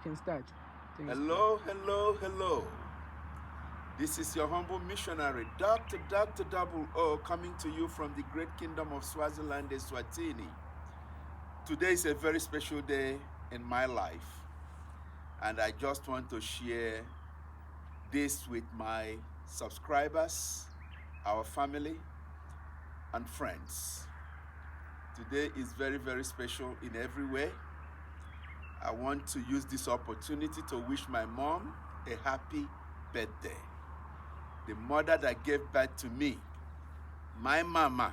can start. Hello, hello, hello. This is your humble missionary, Dr. Double O, coming to you from the great kingdom of Swaziland, Eswatini. Today is a very special day in my life, and I just want to share this with my subscribers, our family, and friends. Today is very, very special in every way. I want to use this opportunity to wish my mom a happy birthday. The mother that gave birth to me, my mama,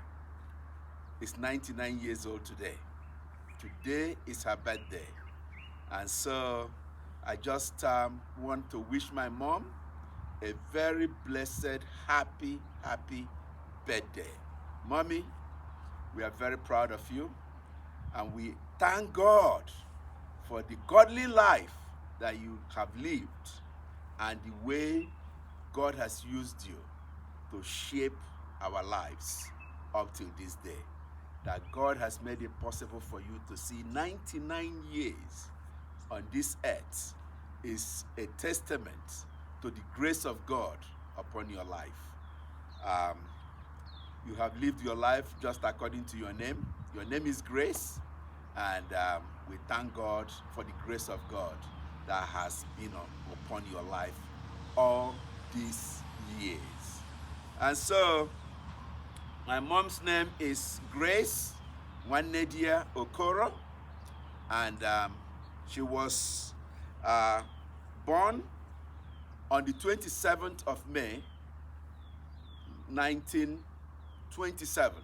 is 99 years old today. Today is her birthday. And so I just want to wish my mom a very blessed, happy birthday. Mommy, we are very proud of you, and we thank God for the godly life that you have lived and the way God has used you to shape our lives up till this day. That God has made it possible for you to see 99 years on this earth is a testament to the grace of God upon your life. You have lived your life just according to your name. Your name is Grace, and we thank God for the grace of God that has been upon your life all these years. And so, my mom's name is Grace Nwanedia Okoro, and she was born on the 27th of May, 1927.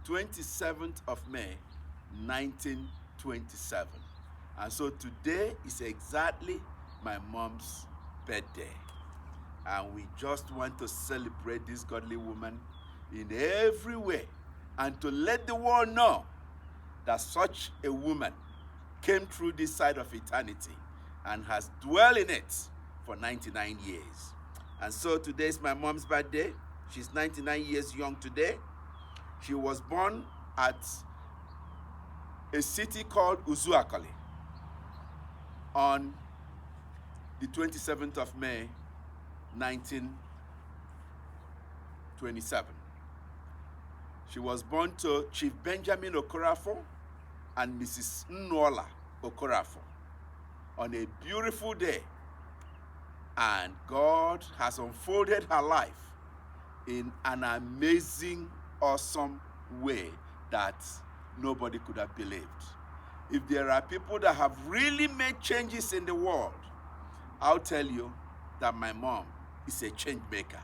27th of May, 1927. And so today is exactly my mom's birthday. And we just want to celebrate this godly woman in every way and to let the world know that such a woman came through this side of eternity and has dwelled in it for 99 years. And so today is my mom's birthday. She's 99 years young today. She was born at a city called Uzuakali on the 27th of May, 1927. She was born to Chief Benjamin Okorafo and Mrs. Nnola Okorafo on a beautiful day. And God has unfolded her life in an amazing, awesome way that nobody could have believed. If there are people that have really made changes in the world, I'll tell you that my mom is a change maker.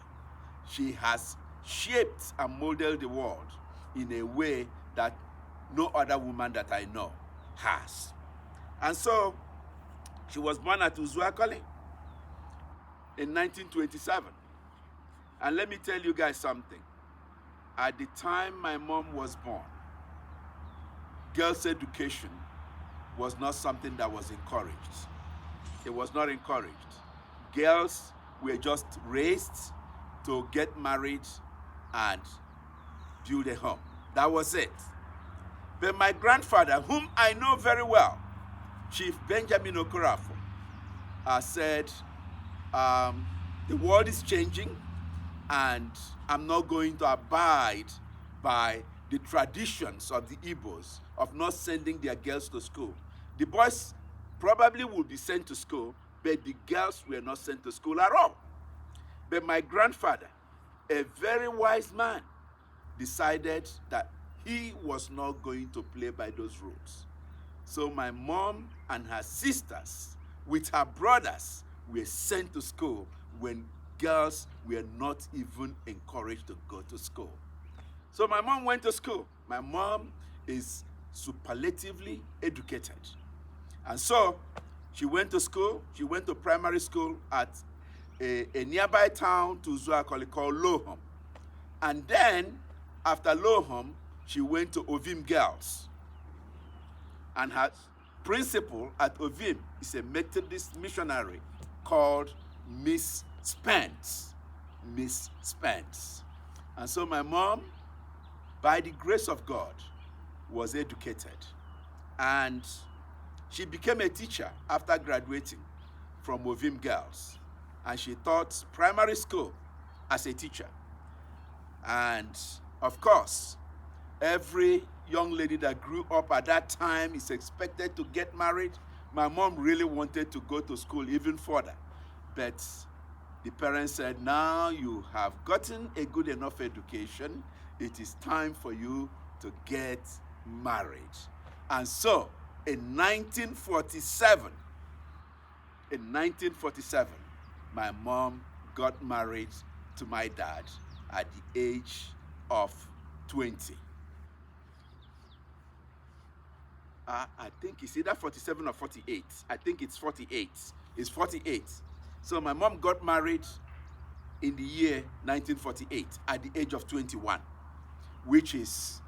She has shaped and modeled the world in a way that no other woman that I know has. And so she was born at Uzuakali in 1927. And let me tell you guys something. At the time my mom was born, girls' education was not something that was encouraged. It was not encouraged. Girls were just raised to get married and build a home. That was it. But my grandfather, whom I know very well, Chief Benjamin Okorafo, said, the world is changing, and I'm not going to abide by the traditions of the Igbos of not sending their girls to school. The boys probably would be sent to school, but the girls were not sent to school at all. But my grandfather, a very wise man, decided that he was not going to play by those rules. So my mom and her sisters, with her brothers, were sent to school when girls were not even encouraged to go to school. So my mom went to school. My mom is superlatively educated. And so she went to school. She went to primary school at a nearby town to Uzuakali called Lohom. And then, after Lohom, she went to Ovim Girls. And her principal at Ovim is a Methodist missionary called Miss Spence. Miss Spence. And so my mom, by the grace of God, was educated. And She became a teacher after graduating from Ovim Girls, and she taught primary school as a teacher. And of course, every young lady that grew up at that time is expected to get married. My mom really wanted to go to school even further, but the parents said, now you have gotten a good enough education, it is time for you to get married. And so, in 1947, my mom got married to my dad at the age of 20. I think it's either 47 or 48. I think it's 48. It's 48. So my mom got married in the year 1948 at the age of 21, which is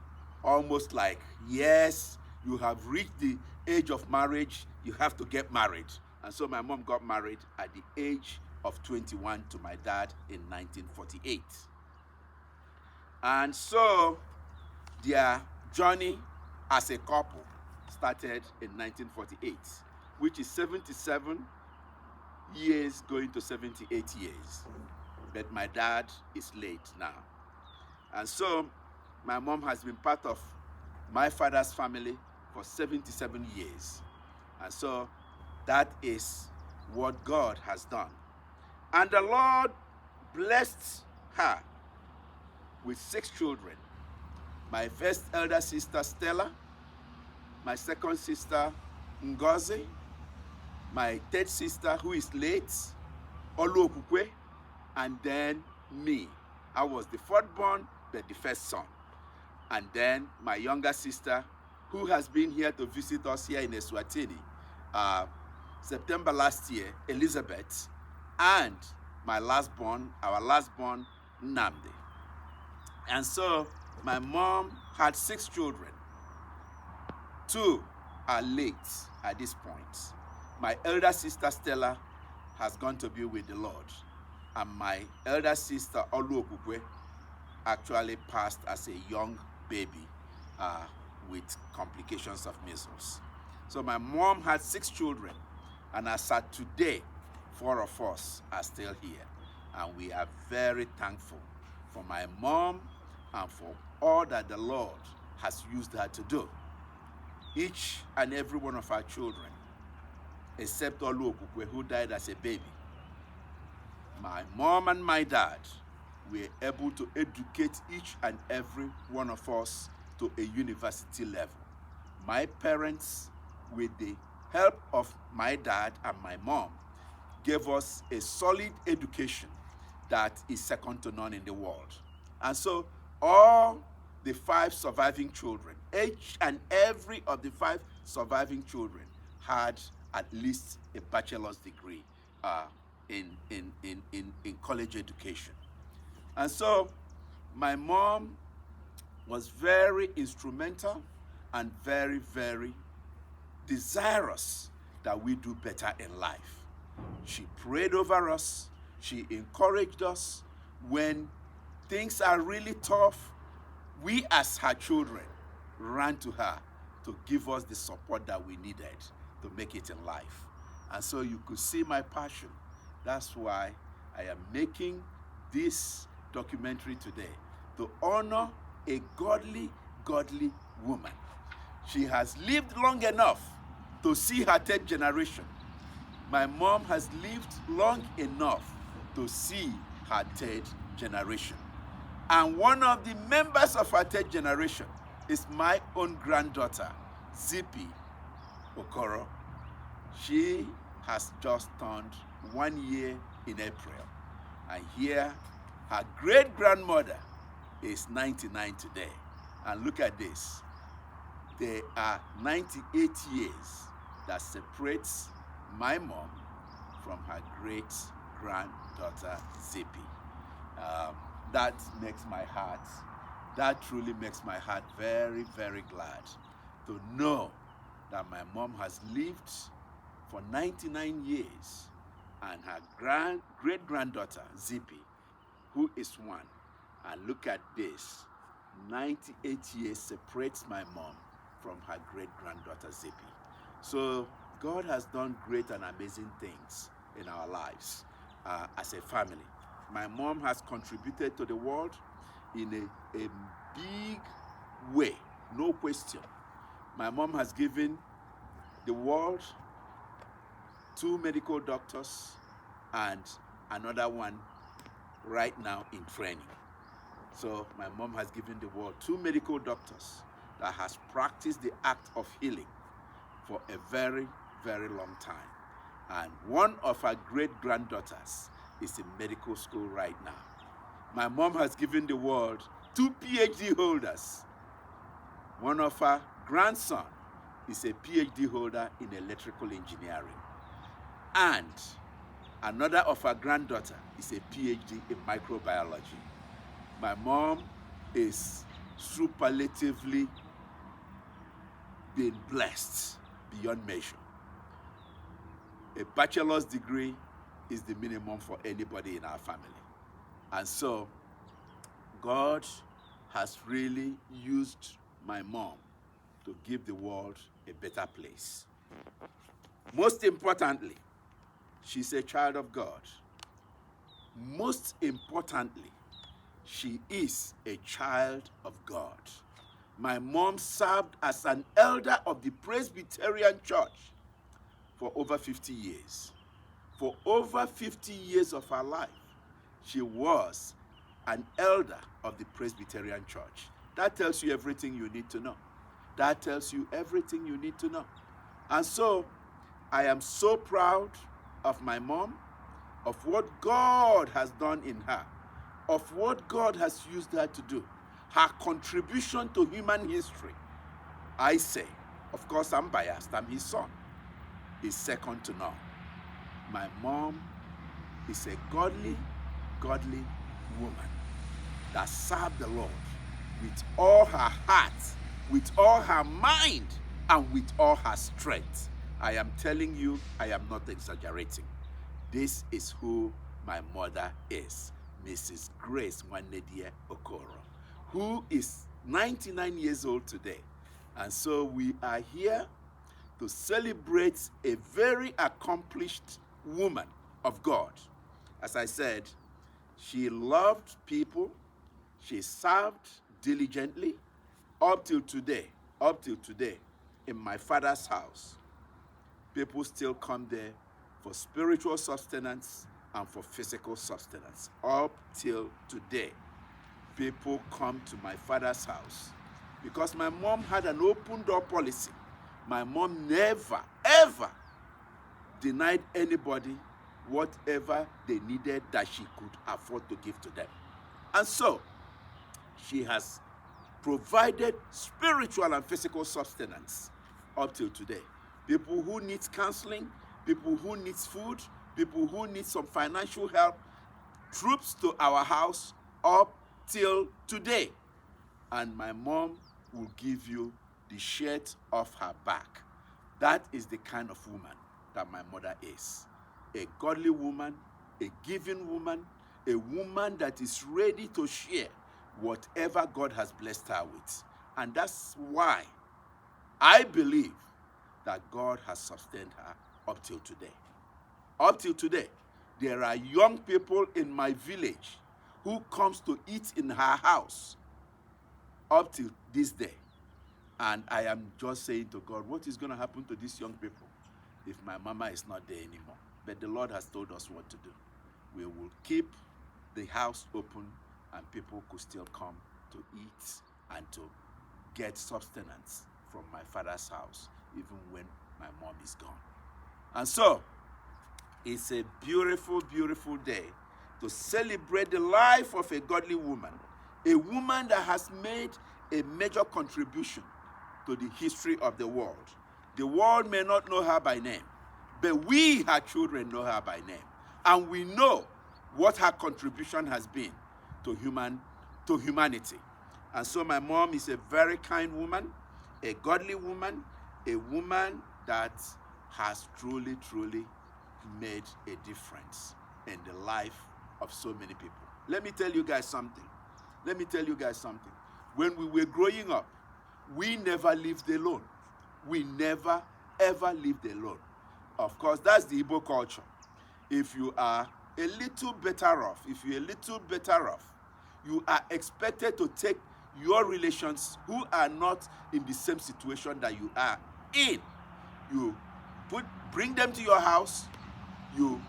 almost like, yes, you have reached the age of marriage, you have to get married. And so my mom got married at the age of 21 to my dad in 1948. And so their journey as a couple started in 1948, which is 77 years going to 78 years. But my dad is late now. And so my mom has been part of my father's family for 77 years. And so that is what God has done. And the Lord blessed her with 6 children. My first elder sister, Stella. My second sister, Ngozi. My third sister, who is late, Oluokukwe. And then me. I was the fourth born, but the first son. And then my younger sister, who has been here to visit us here in Eswatini, September last year, Elizabeth, and my lastborn, our lastborn, Nnamdi. And so my mom had 6 children. 2 are late at this point. My elder sister, Stella, has gone to be with the Lord. And my elder sister, Oluokukwe, actually passed as a young baby with complications of measles. So my mom had 6 children, and as at today, 4 of us are still here. And we are very thankful for my mom and for all that the Lord has used her to do. Each and every one of our children, except Oluokukwe, who died as a baby, my mom and my dad were able to educate each and every one of us to a university level. My parents, with the help of my dad and my mom, gave us a solid education that is second to none in the world. And so all the 5 surviving children, each and every of the 5 surviving children had at least a bachelor's degree in college education. And so my mom was very instrumental and very, very desirous that we do better in life. She prayed over us. She encouraged us. When things are really tough, we as her children ran to her to give us the support that we needed to make it in life. And so you could see my passion. That's why I am making this documentary today, to honor a godly woman. She has lived long enough to see her 3rd generation. My mom has lived long enough to see her 3rd generation. And one of the members of her 3rd generation is my own granddaughter, Zippy Okoro. She has just turned 1 year in April. And here, her great-grandmother is 99 today. And look at this. There are 98 years that separates my mom from her great-granddaughter, Zippy. That makes my heart, that truly makes my heart very, very glad to know that my mom has lived for 99 years and her great-granddaughter, Zippy, who is 1. And look at this, 98 years separates my mom from her great-granddaughter, Zippy. So God has done great and amazing things in our lives as a family. My mom has contributed to the world in a big way, no question. My mom has given the world 2 medical doctors and another one right now in training. So my mom has given the world 2 medical doctors that has practiced the act of healing for a very, very long time. And one of her great-granddaughters is in medical school right now. My mom has given the world 2 PhD holders. One of her grandson is a PhD holder in electrical engineering. And another of her granddaughter is a PhD in microbiology. My mom is superlatively being blessed beyond measure. A bachelor's degree is the minimum for anybody in our family. And so God has really used my mom to give the world a better place. Most importantly, she's a child of God. Most importantly, she is a child of God. My mom served as an elder of the Presbyterian Church for over 50 years. For over 50 years of her life, she was an elder of the Presbyterian Church. That tells you everything you need to know. That tells you everything you need to know. And so, I am so proud of my mom, of what God has done in her, of what God has used her to do. Her contribution to human history, I say, of course I'm biased, I'm his son, is second to none. My mom is a godly woman that served the Lord with all her heart, with all her mind, and with all her strength. I am telling you, I am not exaggerating. This is who my mother is, Mrs. Grace Nwanedia Okoro, who is 99 years old today. And so we are here to celebrate a very accomplished woman of God. As I said, she loved people, she served diligently up till today, in my father's house. People still come there for spiritual sustenance and for physical sustenance. Up till today, people come to my father's house because my mom had an open door policy. My mom never, ever denied anybody whatever they needed that she could afford to give to them. And so, she has provided spiritual and physical sustenance up till today. People who need counseling, people who need food, people who need some financial help, troops to our house up till today. And my mom will give you the shirt off her back. That is the kind of woman that my mother is. A godly woman, a giving woman, a woman that is ready to share whatever God has blessed her with. And that's why I believe that God has sustained her up till today. Up till today, there are young people in my village who comes to eat in her house up till this day. And I am just saying to God, what is going to happen to these young people if my mama is not there anymore? But the Lord has told us what to do. We will keep the house open and people could still come to eat and to get sustenance from my father's house, even when my mom is gone. And so, it's a beautiful, beautiful day to celebrate the life of a godly woman, a woman that has made a major contribution to the history of the world. The world may not know her by name, but we, her children, know her by name. And we know what her contribution has been to humanity. And so my mom is a very kind woman, a godly woman, a woman that has truly, truly made a difference in the life of so many people. Let me tell you guys something. When we were growing up, we never lived alone. We never ever lived alone. Of course, that's the Igbo culture. If you are a little better off, you are expected to take your relations who are not in the same situation that you are in. You bring them to your house, you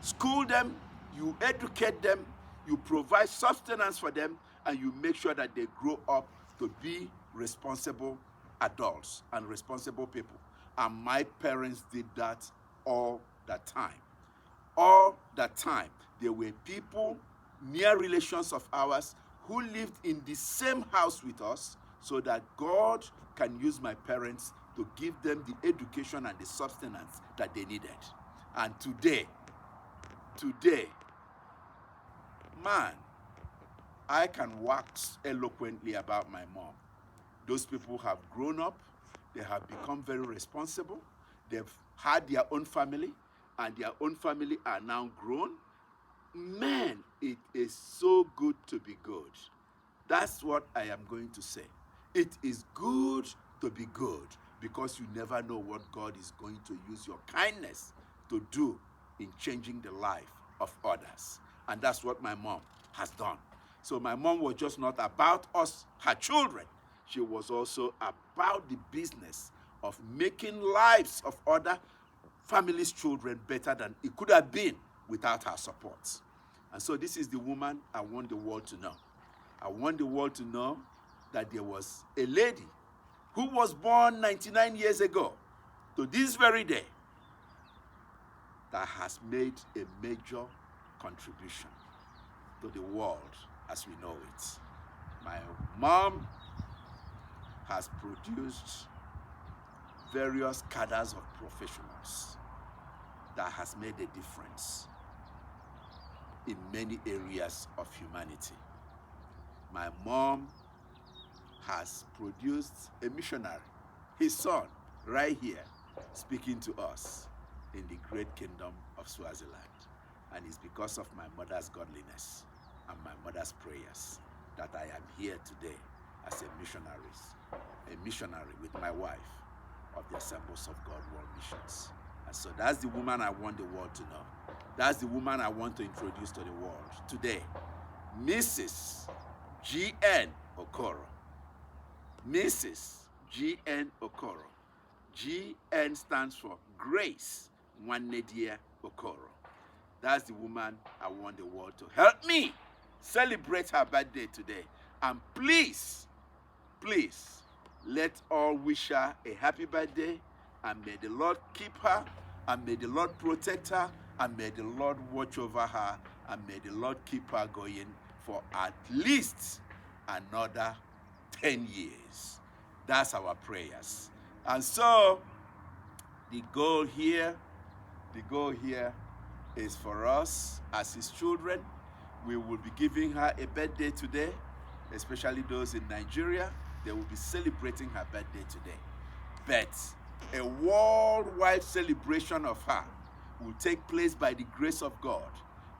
school them, you educate them, you provide sustenance for them, and you make sure that they grow up to be responsible adults and responsible people. And my parents did that all the time. All the time. There were people, near relations of ours, who lived in the same house with us, so that God can use my parents to give them the education and the sustenance that they needed. And today, man, I can wax eloquently about my mom. Those people have grown up, they have become very responsible, they've had their own family, and their own family are now grown. Man, it is so good to be good. That's what I am going to say. It is good to be good, because you never know what God is going to use your kindness to do in changing the life of others. And that's what my mom has done. So my mom was just not about us, her children. She was also about the business of making lives of other families' children better than it could have been without her support. And so this is the woman I want the world to know. I want the world to know that there was a lady who was born 99 years ago to this very day that has made a major contribution to the world as we know it. My mom has produced various cadres of professionals that has made a difference in many areas of humanity. My mom has produced a missionary, his son, right here, speaking to us in the great kingdom of Swaziland. And it's because of my mother's godliness and my mother's prayers that I am here today as a missionary with my wife of the Assemblies of God World Missions. And so that's the woman I want the world to know. That's the woman I want to introduce to the world today. Mrs. G.N. Okoro. Mrs. G.N. Okoro. G.N. stands for Grace Nwanedia Okoro. That's the woman I want the world to help me celebrate her birthday today. And please, let all wish her a happy birthday, and may the Lord keep her, and may the Lord protect her, and may the Lord watch over her, and may the Lord keep her going for at least another 10 years. That's our prayers. And so the goal here is for us as his children. We will be giving her a birthday today, especially those in Nigeria. They will be celebrating her birthday today. But a worldwide celebration of her will take place by the grace of God.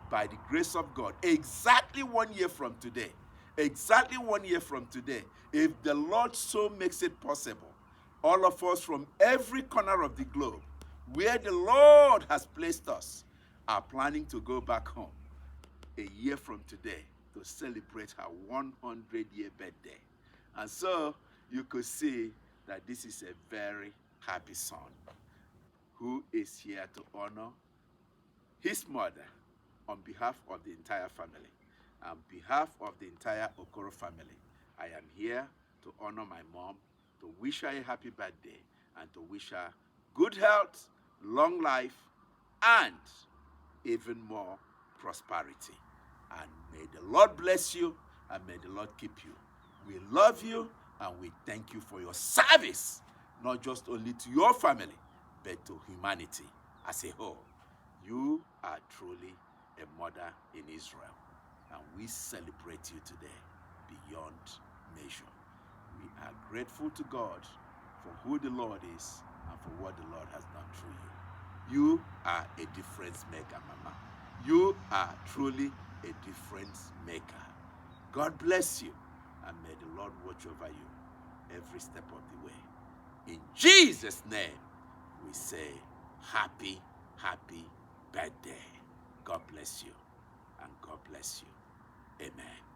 By the grace of God, exactly 1 year from today. Exactly 1 year from today, if the Lord so makes it possible, all of us from every corner of the globe, where the Lord has placed us, are planning to go back home a year from today to celebrate her 100-year birthday. And so you could see that this is a very happy son who is here to honor his mother on behalf of the entire family. On behalf of the entire Okoro family, I am here to honor my mom, to wish her a happy birthday, and to wish her good health, long life, and even more prosperity. And may the Lord bless you, and may the Lord keep you. We love you, and we thank you for your service, not just only to your family, but to humanity as a whole. You are truly a mother in Israel, and we celebrate you today beyond measure. We are grateful to God for who the Lord is and for what the Lord has done through you. You are a difference maker, Mama. You are truly a difference maker. God bless you, and may the Lord watch over you every step of the way. In Jesus' name, we say happy, happy birthday. God bless you, and God bless you. Amen.